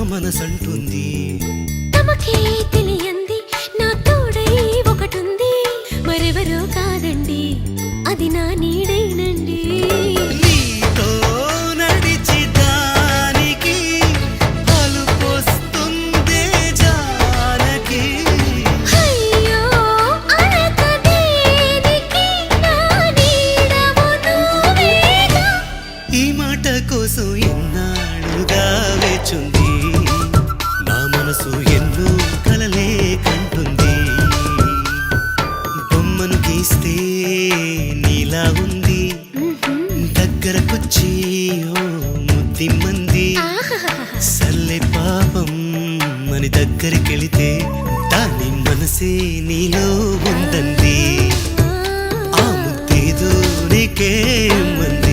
మనసంటుంది తమకే తెలియంది నా తోడై ఒకటుంది మరెవరో కాదండి అది నా నీడైనండి నీతో నడిచి దానికి అలుపొస్తుందే జానకి అయ్యో అనక దేనికి నా నీడవు నువ్వేగా ఈ మాట కోసం ఎన్నాళ్ళుగా వేచుంది నా మనసు ఎన్నో కలలే కంటుంది బొమ్మను గీస్తే నీలా ఉంది దగ్గరకొచ్చి ఓ ముద్దిమ్మంది సల్లే పాపం అని దగ్గరికెళితే దాని మనసే నీలో ఉందంది ఆ ముద్దేదో నీకే మంది